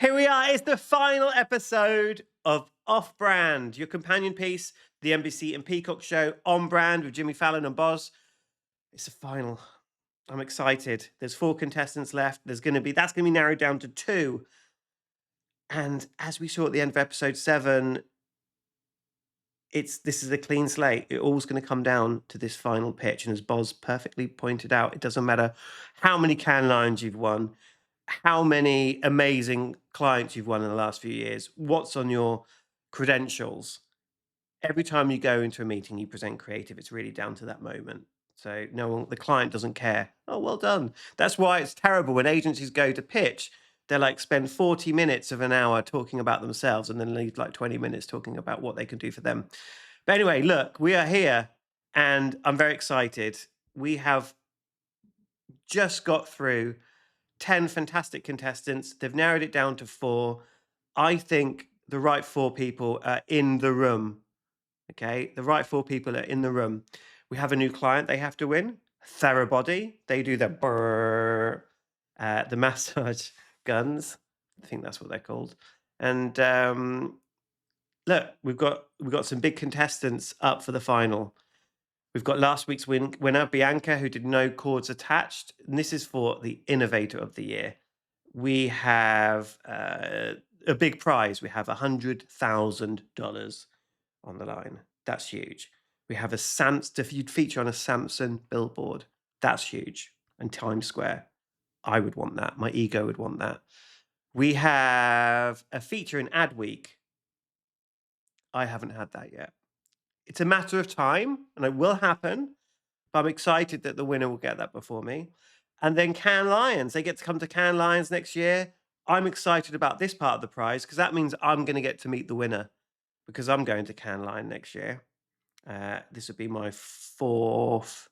Here we are. It's the final episode of Off Brand, your companion piece, the NBC and Peacock show On Brand with Jimmy Fallon and Boz. It's the final. I'm excited. There's 4 contestants left. That's gonna be narrowed down to 2. And as we saw at the end of episode 7, this is a clean slate. It all's gonna come down to this final pitch. And as Boz perfectly pointed out, it doesn't matter how many Cannes Lions you've won, how many amazing clients you've won in the last few years, what's on your credentials. Every time you go into a meeting, you present creative, it's really down to that moment. So no one, the client doesn't care. Oh, well done. That's why it's terrible when agencies go to pitch. They're like spend 40 minutes of an hour talking about themselves and then leave like 20 minutes talking about what they can do for them. But anyway, look, we are here and I'm very excited. We have just got through 10 fantastic contestants. They've narrowed it down to 4. I think the right 4 people are in the room. Okay, the right 4 people are in the room. We have a new client they have to win. Therabody. They do the massage guns. I think that's what they're called. And look, we've got some big contestants up for the final. We've got last week's winner, Bianca, who did no cords attached. And this is for the Innovator of the Year. We have a big prize. We have $100,000 on the line. That's huge. We have you'd feature on a Samsung billboard. That's huge. And Times Square. I would want that. My ego would want that. We have a feature in Adweek. I haven't had that yet. It's a matter of time, and it will happen. But I'm excited that the winner will get that before me. And then Cannes Lions, they get to come to Cannes Lions next year. I'm excited about this part of the prize because that means I'm going to get to meet the winner because I'm going to Cannes Lion next year. This would be my 4th.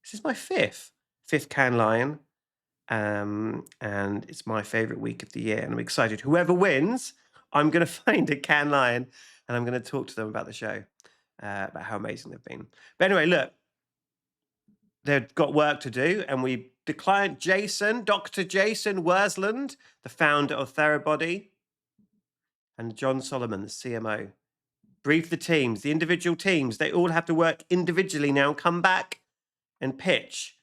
This is my 5th Cannes Lion. And it's my favorite week of the year. And I'm excited. Whoever wins, I'm going to find a Cannes Lion and I'm going to talk to them about the show, about how amazing they've been. But anyway, look, they've got work to do. And the client, Dr. Jason Worsland, the founder of Therabody, and John Solomon, the CMO, brief the teams, the individual teams. They all have to work individually now, come back and pitch.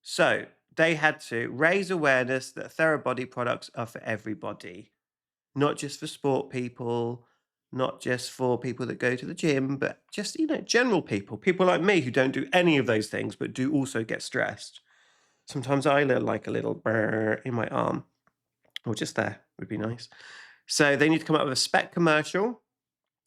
So they had to raise awareness that Therabody products are for everybody, not just for sport people, not just for people that go to the gym, but just, general people like me who don't do any of those things, but do also get stressed. Sometimes I look like a little burr in my arm, or just there would be nice. So they need to come up with a spec commercial.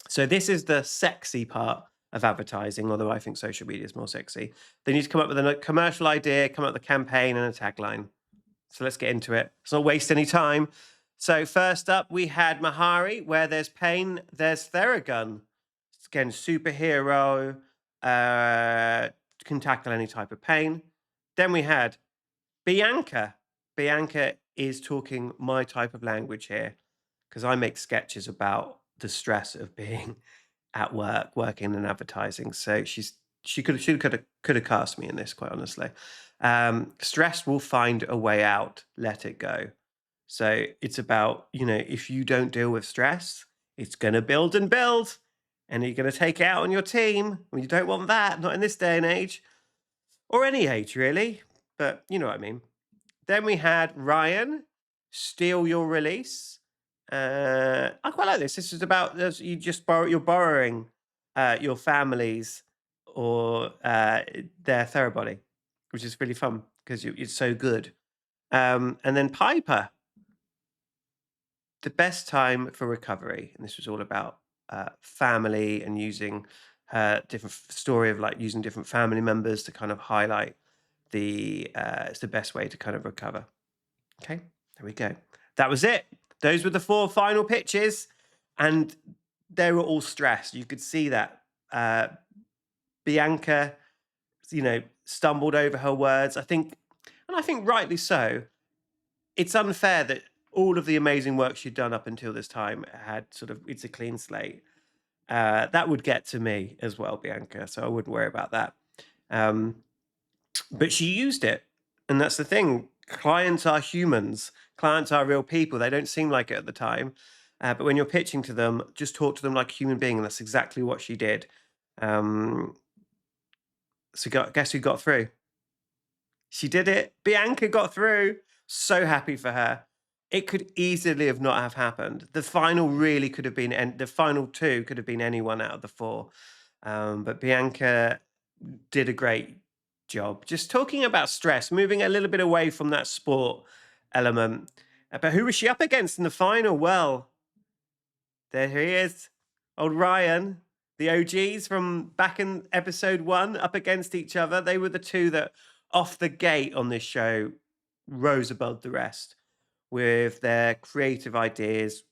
So this is the sexy part of advertising, although I think social media is more sexy. They need to come up with a commercial idea, come up with a campaign and a tagline. So let's get into it. Let's not waste any time. So first up, we had Mahari, where there's pain, there's Theragun. Again, superhero, can tackle any type of pain. Then we had Bianca. Bianca is talking my type of language here because I make sketches about the stress of being at work, working in advertising. So she could have cast me in this, quite honestly. Stress will find a way out. Let it go. So it's about, if you don't deal with stress, it's going to build and build, and you're going to take it out on your team. Well, you don't want that, not in this day and age, or any age really. But you know what I mean. Then we had Ryan, steal your release. I quite like this. This is about you're borrowing your families or their Therabody, which is really fun because it's so good. And then Pyper, the best time for recovery, and this was all about family and using different story of like using different family members to kind of highlight it's the best way to kind of recover. Okay, there we go. That was it. Those were the 4 final pitches, and they were all stressed. You could see that Bianca, stumbled over her words. I think rightly so. It's unfair that all of the amazing work she'd done up until this time had it's a clean slate. That would get to me as well, Bianca. So I wouldn't worry about that. But she used it, and that's the thing. clients are humans. Clients are real people. They don't seem like it at the time. But when you're pitching to them, just talk to them like a human being. And that's exactly what she did. Um, guess who got through? She did it. Bianca got through. So happy for her. It could easily have not have happened. The final really could have been, and the final two could have been anyone out of the four. But Bianca did a great job. Just talking about stress, moving a little bit away from that sport element. But who was she up against in the final? Well, there he is, old Ryan. The OGs from back in episode one up against each other. They were the two that, off the gate on this show, rose above the rest with their creative ideas,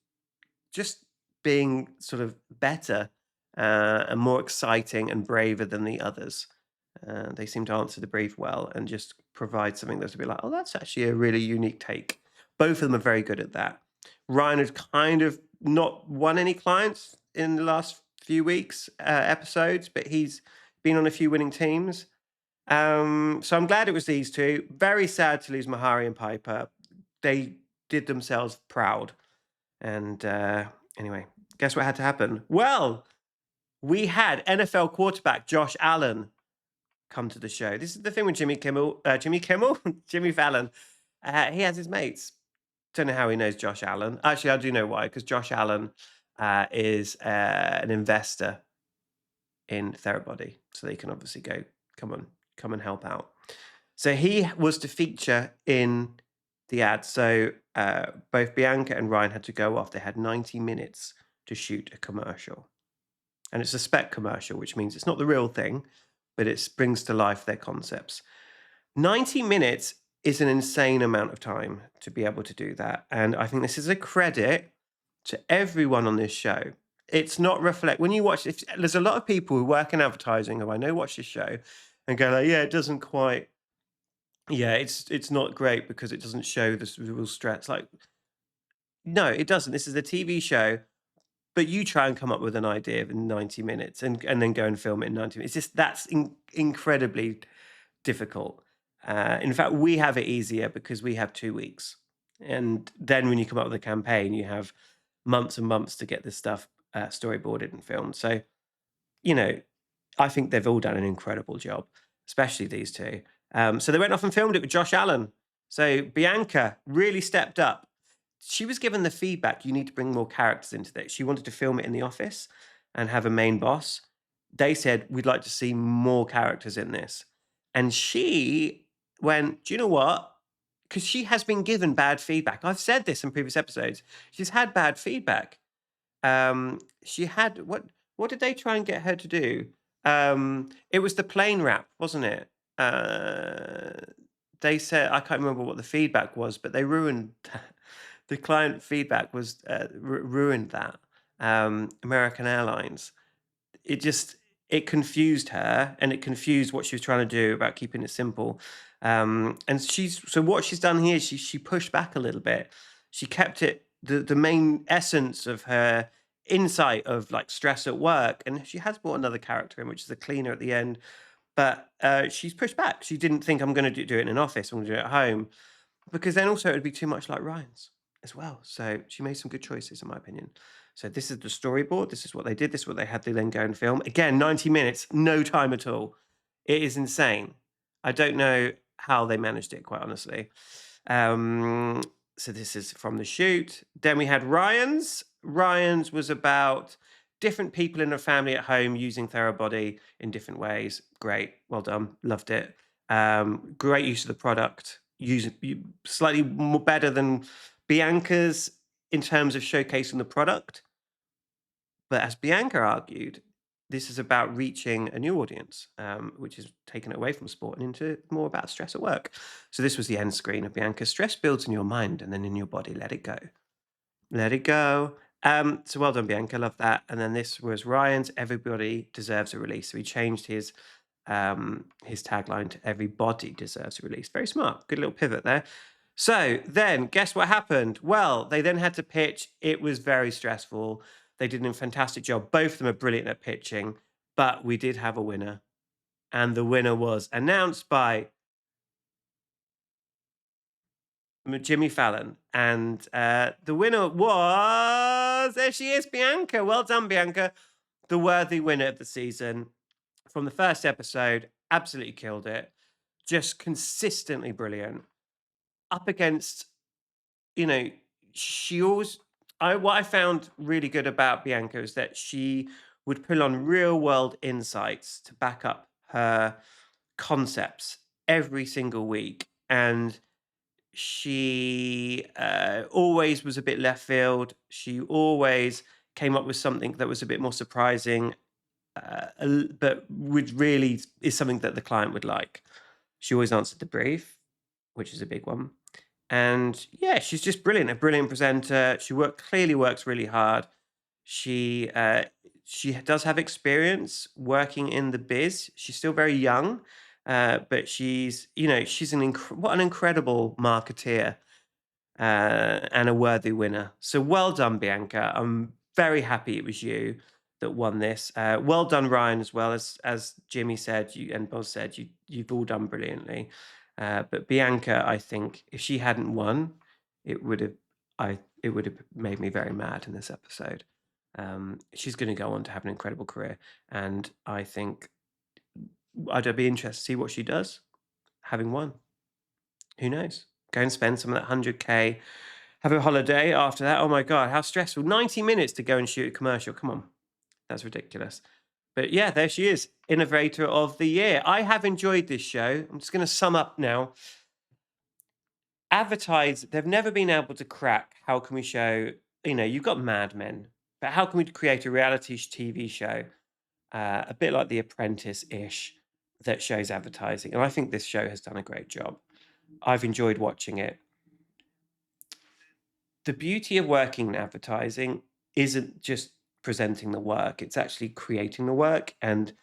just being sort of better and more exciting and braver than the others. They seem to answer the brief well and just provide something that's a bit like, oh, that's actually a really unique take. Both of them are very good at that. Ryan had kind of not won any clients in the last few weeks, episodes, but he's been on a few winning teams. So I'm glad it was these two. Very sad to lose Mahari and Pyper. They did themselves proud. And anyway, guess what had to happen? Well, we had NFL quarterback Josh Allen come to the show. This is the thing with Jimmy Fallon. He has his mates. Don't know how he knows Josh Allen. Actually, I do know why, because Josh Allen is an investor in Therabody, so they can obviously go come and help out. So he was to feature in the ad. So both Bianca and Ryan had to go off. They had 90 minutes to shoot a commercial. And it's a spec commercial, which means it's not the real thing, but it brings to life their concepts. 90 minutes is an insane amount of time to be able to do that. And I think this is a credit to everyone on this show. It's not when you watch, there's a lot of people who work in advertising who I know watch this show and go like, yeah, it doesn't quite, yeah, it's not great because it doesn't show the real stress. Like, no, it doesn't. This is a TV show, but you try and come up with an idea in 90 minutes and then go and film it in 90 minutes. It's just that's incredibly difficult. In fact, we have it easier because we have 2 weeks. And then when you come up with a campaign, you have months and months to get this stuff storyboarded and filmed. So, you know, I think they've all done an incredible job, especially these two. So they went off and filmed it with Josh Allen. So Bianca really stepped up. She was given the feedback, you need to bring more characters into this. She wanted to film it in the office and have a main boss. They said, we'd like to see more characters in this. And she went, do you know what? Because she has been given bad feedback. I've said this in previous episodes. She's had bad feedback. She had what did they try and get her to do? It was the plane wrap, wasn't it? They said I can't remember what the feedback was, but they ruined the client feedback was ruined that. American Airlines. It just it confused her and it confused what she was trying to do about keeping it simple. And what she's done here, she pushed back a little bit. She kept it the main essence of her insight of like stress at work, and she has brought another character in, which is a cleaner at the end. But she's pushed back. She didn't think I'm going to do it in an office. I'm going to do it at home because then also it would be too much like Ryan's as well. So she made some good choices, in my opinion. So this is the storyboard. This is what they did. This is what they had to then go and film. Again, 90 minutes, no time at all. It is insane. I don't know how they managed it, quite honestly. So this is from the shoot. Then we had Ryan's. Ryan's was about different people in a family at home using Therabody in different ways. Great. Well done. Loved it. Great use of the product. Slightly more better than Bianca's in terms of showcasing the product. But as Bianca argued, this is about reaching a new audience, which is taken away from sport and into more about stress at work. So this was the end screen of Bianca. Stress builds in your mind and then in your body. Let it go. Let it go. So well done, Bianca. Love that. And then this was Ryan's. Everybody deserves a release. So he changed his tagline to "Everybody deserves a release." Very smart. Good little pivot there. So then, guess what happened? Well, they then had to pitch. It was very stressful. They did a fantastic job. Both of them are brilliant at pitching, but we did have a winner. And the winner was announced by Jimmy Fallon, and the winner was, there she is, Bianca. Well done, Bianca, the worthy winner of the season from the first episode. Absolutely killed it. Just consistently brilliant. Up against, you know, she always. What I found really good about Bianca is that she would pull on real world insights to back up her concepts every single week, and she always was a bit left field. She always came up with something that was a bit more surprising, but would really is something that the client would like. She always answered the brief, which is a big one. And yeah, she's just brilliant. A brilliant presenter. Clearly works really hard. She uh, she does have experience working in the biz. She's still very young, but she's what an incredible marketeer, and a worthy winner. So well done, Bianca. I'm very happy it was you that won this. Well done, Ryan, as well as Jimmy said, you and Boz said, you've all done brilliantly. But Bianca, I think if she hadn't won, it would have it would have made me very mad in this episode. She's going to go on to have an incredible career, and I think I'd be interested to see what she does, having won. Who knows? Go and spend some of that 100K, have a holiday after that. Oh my God, how stressful. 90 minutes to go and shoot a commercial. Come on. That's ridiculous. But yeah, there she is, Innovator of the Year. I have enjoyed this show. I'm just going to sum up now. They've never been able to crack how can we show, you've got Mad Men, but how can we create a reality TV show, a bit like The Apprentice ish, that shows advertising? And I think this show has done a great job. I've enjoyed watching it. The beauty of working in advertising isn't just presenting the work, it's actually creating the work and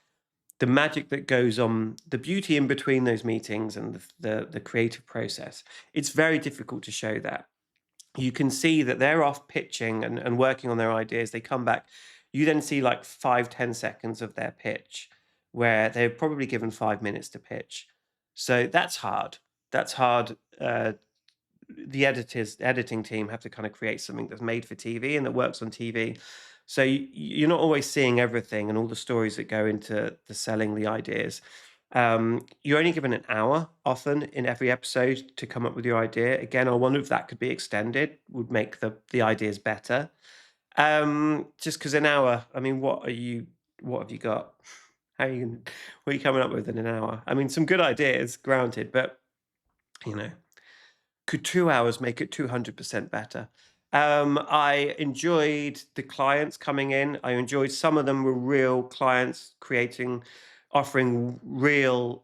the magic that goes on, the beauty in between those meetings and the creative process. It's very difficult to show that. You can see that they're off pitching and working on their ideas. They come back. You then see like 5-10 seconds of their pitch where they're probably given 5 minutes to pitch. So that's hard. That's hard. The editing team have to kind of create something that's made for TV and that works on TV. So you're not always seeing everything and all the stories that go into the selling the ideas. You're only given an hour often in every episode to come up with your idea. Again, I wonder if that could be extended, would make the ideas better. Just because an hour, I mean, what have you got? What are you coming up with in an hour? I mean, some good ideas, granted, but you know, could 2 hours make it 200% better? I enjoyed the clients coming in. I enjoyed some of them were real clients offering real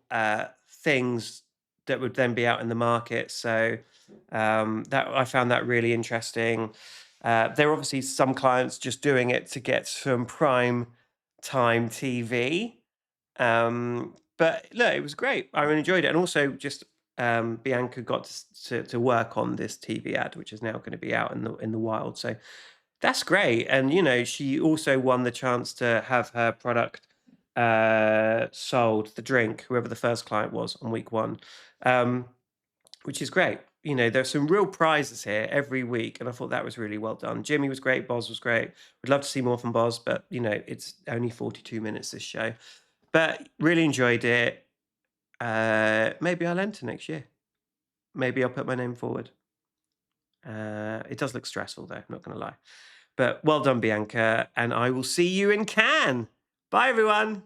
things that would then be out in the market. So that I found that really interesting. There are obviously some clients just doing it to get some prime time TV. But look, it was great. I really enjoyed it, and also just Bianca got to work on this TV ad, which is now going to be out in the wild. So that's great. And she also won the chance to have her product sold, the drink, whoever the first client was on week one, um, which is great. There's some real prizes here every week, and I thought that was really well done. Jimmy was great, Boz was great. We'd love to see more from Boz, but it's only 42 minutes this show. But really enjoyed it. Maybe I'll enter next year. Maybe I'll put my name forward. It does look stressful, though, not going to lie. But well done, Bianca, and I will see you in Cannes. Bye, everyone.